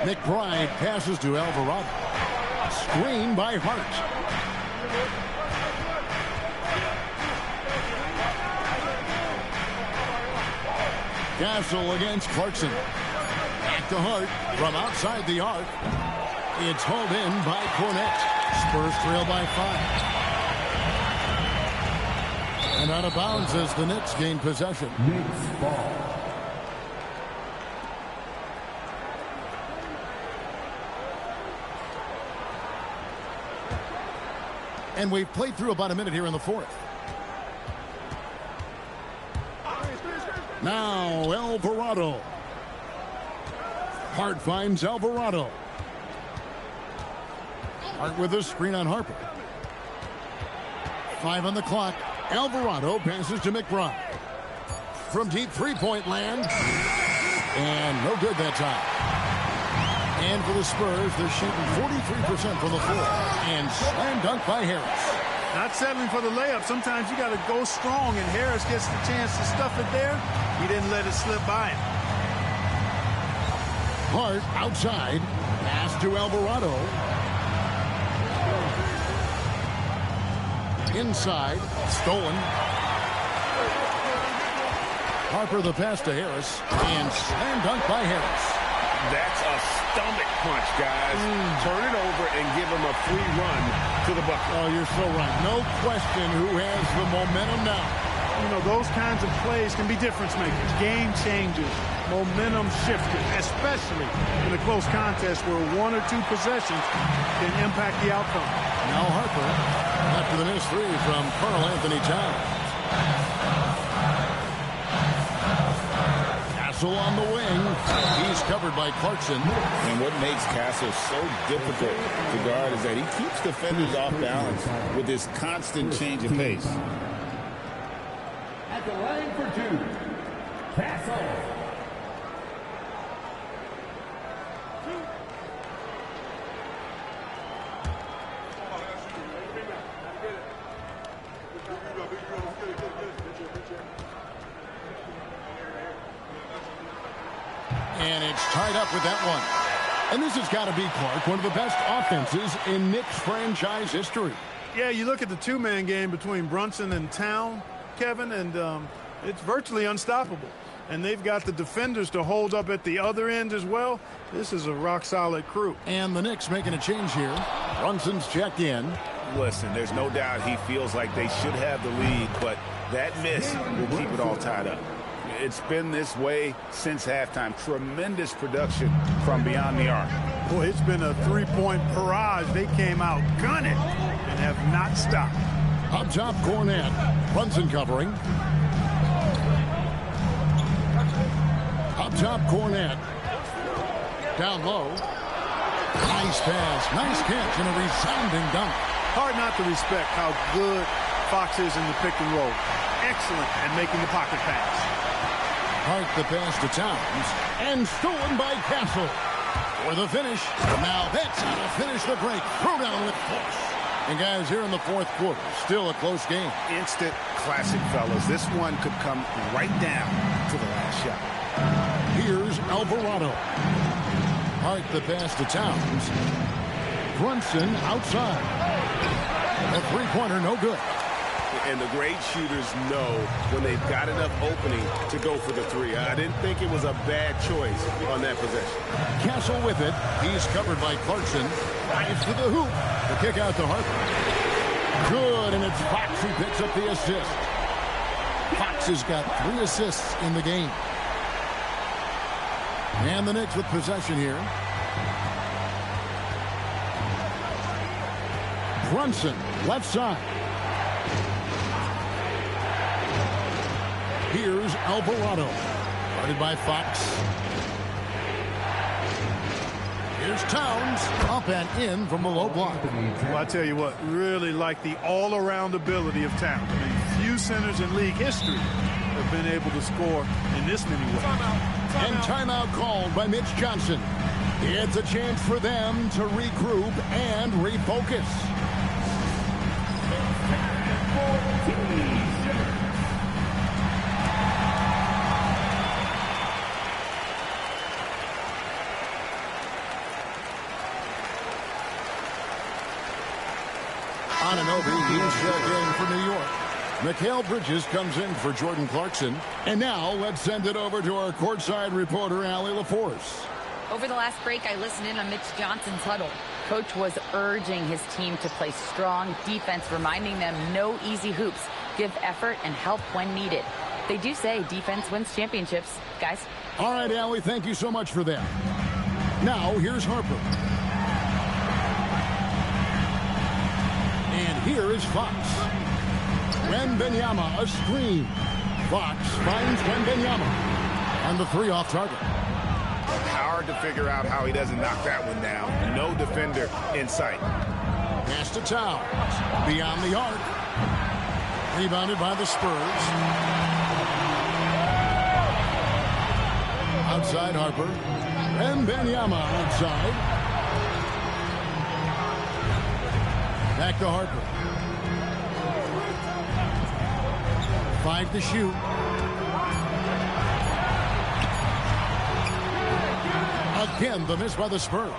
McBride passes to Alvarado. Screen by Hart. Castle against Clarkson. Back to Hart from outside the arc. It's hauled in by Cornett. Spurs trail by 5. And out of bounds as the Knicks gain possession. Knicks ball. And we've played through about a minute here in the fourth. Now Alvarado. Hart finds Alvarado. Hart with a screen on Harper. 5 on the clock. Alvarado passes to McBride. From deep three-point land. And no good that time. And for the Spurs, they're shooting 43% from the floor. And slam dunk by Harris. Not settling for the layup. Sometimes you got to go strong, and Harris gets the chance to stuff it there. He didn't let it slip by him. Hart outside. Pass to Alvarado. Inside. Stolen. Harper the pass to Harris. And slam dunk by Harris. That's a stomach punch, guys. Turn it over and give him a free run to the bucket. Oh, you're so right. No question who has the momentum now. You know, those kinds of plays can be difference makers, game changers, momentum shifters, especially in a close contest where 1 or 2 possessions can impact the outcome. Now Harper, after the missed 3 from Karl Anthony Towns. Castle on the wing. He's covered by Clarkson. And what makes Castle so difficult to guard is that he keeps defenders off balance with his constant change of pace. At the line for 2, Castle. And it's tied up with that one. And this has got to be, Clark, one of the best offenses in Knicks franchise history. Yeah, you look at the two-man game between Brunson and Town, Kevin, and it's virtually unstoppable. And they've got the defenders to hold up at the other end as well. This is a rock-solid crew. And the Knicks making a change here. Brunson's checked in. Listen, there's no doubt he feels like they should have the lead, but that miss will keep it all tied up. It's been this way since halftime. Tremendous production from beyond the arc. Boy, it's been a three-point barrage. They came out gunning and have not stopped. Up top, Cornett. Brunson covering. Up top, Cornett. Down low. Nice pass. Nice catch and a resounding dunk. Hard not to respect how good Fox is in the pick and roll. Excellent at making the pocket pass. Hart the pass to Towns. And stolen by Castle. For the finish. Now that's how to finish the break. Throw down with force. And guys, here in the fourth quarter, still a close game. Instant classic, fellas. This one could come right down to the last shot. Here's Alvarado. Hart the pass to Towns. Brunson outside. A three-pointer, no good. And the great shooters know when they've got enough opening to go for the three. I didn't think it was a bad choice on that possession. Castle with it. He's covered by Clarkson. Drives to the hoop. The kick out to Harper. Good, and it's Fox who picks up the assist. Fox has got 3 assists in the game. And the Knicks with possession here. Brunson, left side. Here's Alvarado. Guarded by Fox. Here's Towns. Up and in from the low block. Well, I tell you what, really like the all-around ability of Towns. I mean, few centers in league history have been able to score in this many ways. And timeout called by Mitch Johnson. It's a chance for them to regroup and refocus. Anunoby, he's checked in for New York. Mikal Bridges comes in for Jordan Clarkson. And now let's send it over to our courtside reporter, Allie LaForce. Over the last break, I listened in on Mitch Johnson's huddle. Coach was urging his team to play strong defense, reminding them no easy hoops, give effort and help when needed. They do say defense wins championships, guys. All right, Allie, thank you so much for that. Now, here's Harper. And here is Fox. Wembanyama, a screen. Fox finds Wembanyama. On the 3 off target. Hard to figure out how he doesn't knock that one down. No defender in sight. Pass to Towns. Beyond the arc. Rebounded by the Spurs. Outside Harper. Wembanyama outside. Back to Harper. 5 to shoot. Again, the miss by the Spurs.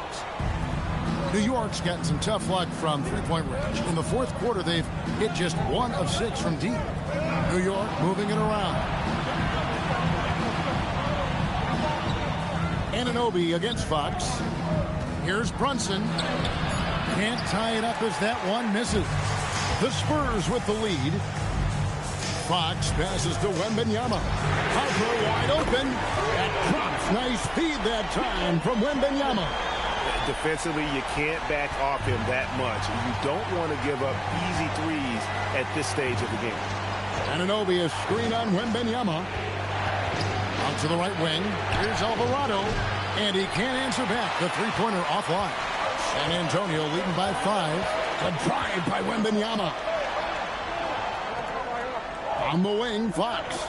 New York's gotten some tough luck from three-point range. In the fourth quarter, they've hit just 1 of 6 from deep. New York moving it around. Anunoby against Fox. Here's Brunson. Can't tie it up as that one misses. The Spurs with the lead. Fox passes to Wembanyama. Harper wide open. That drops. Nice speed that time from Wembanyama. Defensively, you can't back off him that much. You don't want to give up easy threes at this stage of the game. Anunoby, a screen on Wembanyama. Out to the right wing. Here's Alvarado. And he can't answer back. The three-pointer offline. San Antonio leading by 5. A drive by Wembanyama. On the wing, Fox.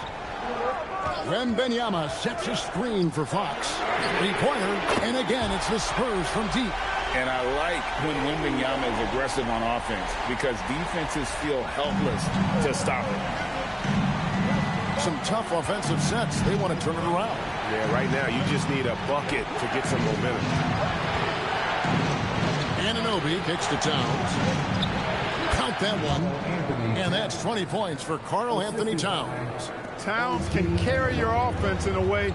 Wembanyama sets a screen for Fox. Three-pointer, and again, it's the Spurs from deep. And I like when Wembanyama is aggressive on offense because defenses feel helpless to stop it. Some tough offensive sets. They want to turn it around. Yeah, right now, you just need a bucket to get some momentum. Anunoby kicks to Towns. Count that one. And that's 20 points for Karl Anthony Towns. Towns can carry your offense in a way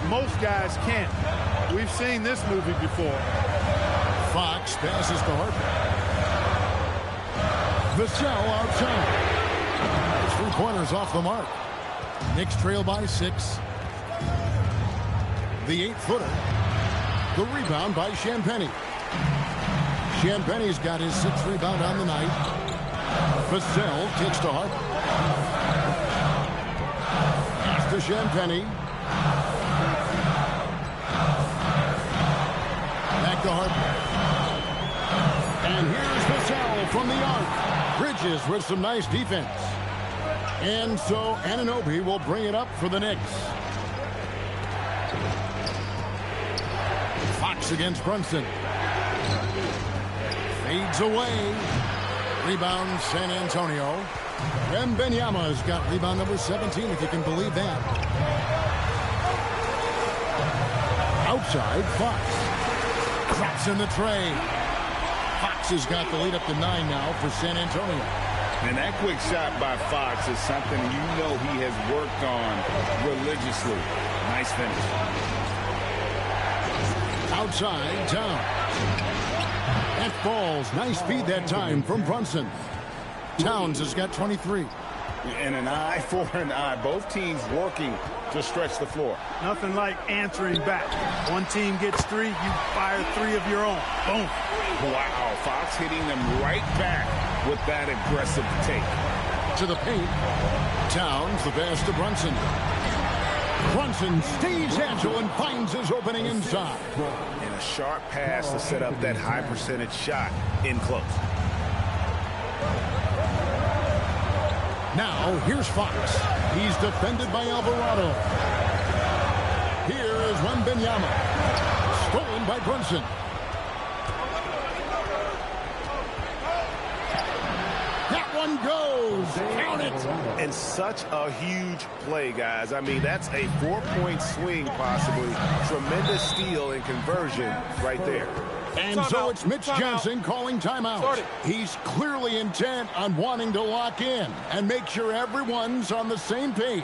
most guys can't. We've seen this movie before. Fox passes to Harper. Vassell outside. His three-pointers off the mark. Knicks trail by 6. The 8-footer. The rebound by Champagnie. Champagnie's got his 6th rebound on the night. Vassell kicks to Harper. Pass to Champagnie. Back to Harper. And here's Vassell from the arc. Bridges with some nice defense. And so Anunoby will bring it up for the Knicks. Fox against Brunson. Fades away. Rebound San Antonio. Wembanyama's got rebound number 17, if you can believe that. Outside, Fox. Drops in the tray. Fox has got the lead up to 9 now for San Antonio. And that quick shot by Fox is something you know he has worked on religiously. Nice finish. Outside, Towns. That falls. Nice feed that time from Brunson. Towns has got 23. And an eye for an eye. Both teams working to stretch the floor. Nothing like answering back. One team gets 3, you fire 3 of your own. Boom. Wow, Fox hitting them right back with that aggressive take. To the paint. Towns, the pass to Brunson. Brunson stays agile and finds his opening inside. And a sharp pass to set up that high percentage shot in close. Now, here's Fox. He's defended by Alvarado. Here is Wembanyama. Stolen by Brunson. That one goes. Count it. And such a huge play, guys. I mean, that's a 4-point swing, possibly. Tremendous steal and conversion right there. And so it's Mitch Johnson calling timeout. He's clearly intent on wanting to lock in and make sure everyone's on the same page.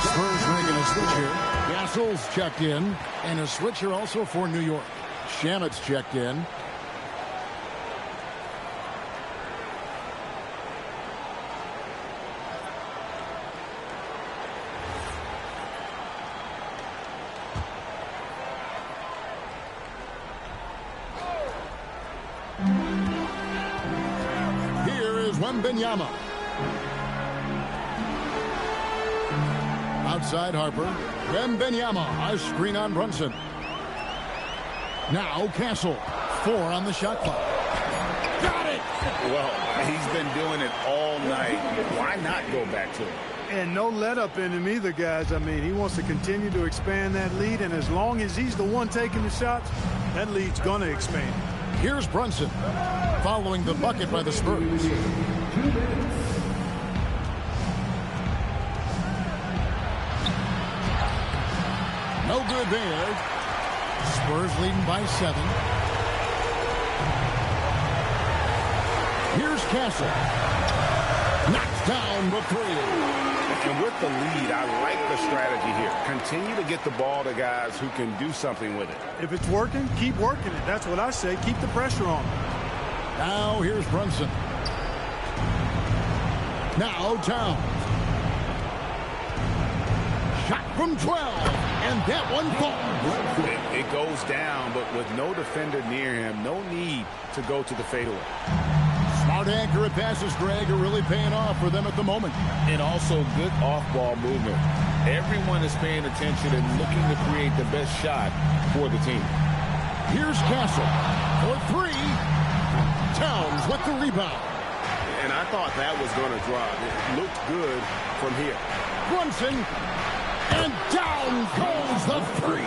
Spurs making a switch here. Gassol's checked in. And a switch here also for New York. Shamet's checked in. Here is Wembanyama. Outside Harper. Wembanyama, a screen on Brunson. Now Castle. 4 on the shot clock. Got it! Well, he's been doing it all night. Why not go back to it? And no let up in him either, guys. I mean, he wants to continue to expand that lead, and as long as he's the one taking the shots, that lead's going to expand. Here's Brunson following the bucket by the Spurs. No good there. Spurs leading by 7. Here's Castle. Knocks down the 3. And with the lead, I like the strategy here. Continue to get the ball to guys who can do something with it. If it's working, keep working it. That's what I say. Keep the pressure on. Now here's Brunson. Now Towns. Shot from 12. And that one falls. It goes down, but with no defender near him, no need to go to the fadeaway. Smart, accurate passes, Greg, are really paying off for them at the moment. And also good off-ball movement. Everyone is paying attention and looking to create the best shot for the team. Here's Castle for 3. Towns with the rebound. And I thought that was going to drop. It looked good from here. Brunson, and down goes the 3.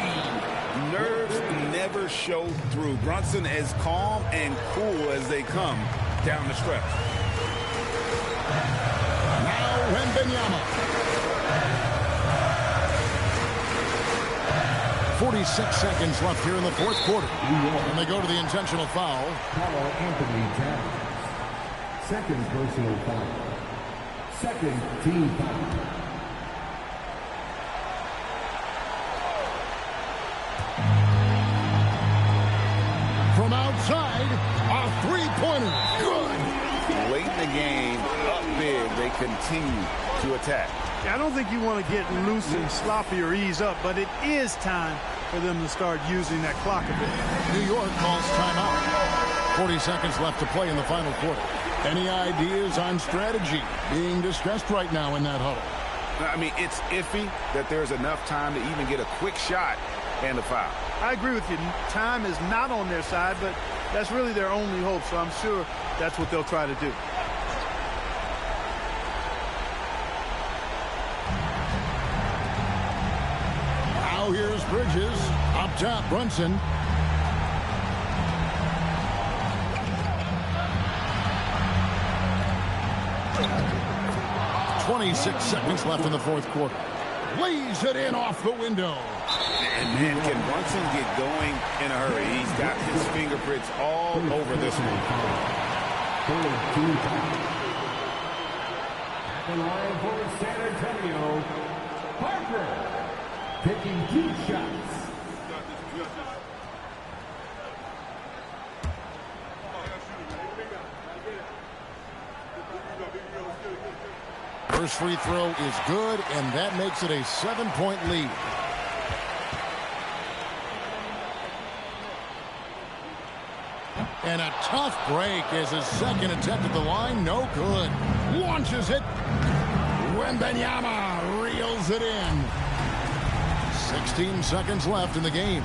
Nerves never show through. Brunson as calm and cool as they come down the stretch. Now Wembanyama. 46 seconds left here in the fourth quarter. And they go to the intentional foul. Carl Anthony Towns. Second personal foul. Second team foul. From outside, a 3-pointer. Good. late in the game, up big, they continue to attack. I don't think you want to get loose and sloppy or ease up, but it is time for them to start using that clock a bit. New York calls timeout. 40 seconds left to play in the final quarter. Any ideas on strategy being discussed right now in that huddle? I mean, it's iffy that there's enough time to even get a quick shot and a foul. I agree with you. Time is not on their side, but that's really their only hope, so I'm sure that's what they'll try to do. Now here's Bridges. Up top, Brunson. .26 seconds left in the fourth quarter. Lays it in off the window. And man, can Brunson get going in a hurry? He's got his fingerprints all over this one. At the line for San Antonio, Parker taking 2 shots. First free throw is good, and that makes it a 7-point lead. And a tough break as his second attempt at the line, no good. Launches it. Wembanyama reels it in. 16 seconds left in the game.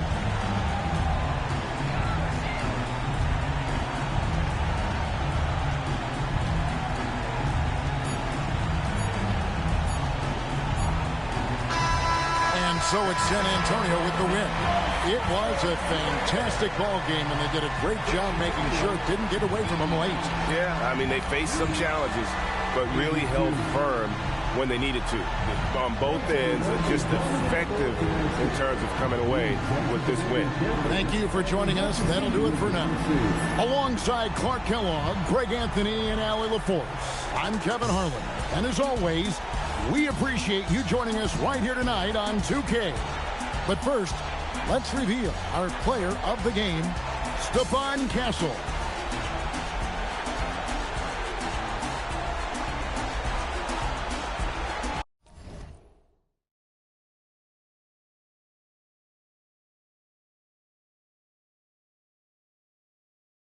So it's San Antonio with the win. It was a fantastic ball game, and they did a great job making sure it didn't get away from them late. Yeah, I mean, they faced some challenges, but really held firm when they needed to. On both ends, just effective in terms of coming away with this win. Thank you for joining us. That'll do it for now. Alongside Clark Kellogg, Greg Anthony, and Allie LaForce, I'm Kevin Harlan. And as always, we appreciate you joining us right here tonight on 2K. But first, let's reveal our player of the game, Stephon Castle.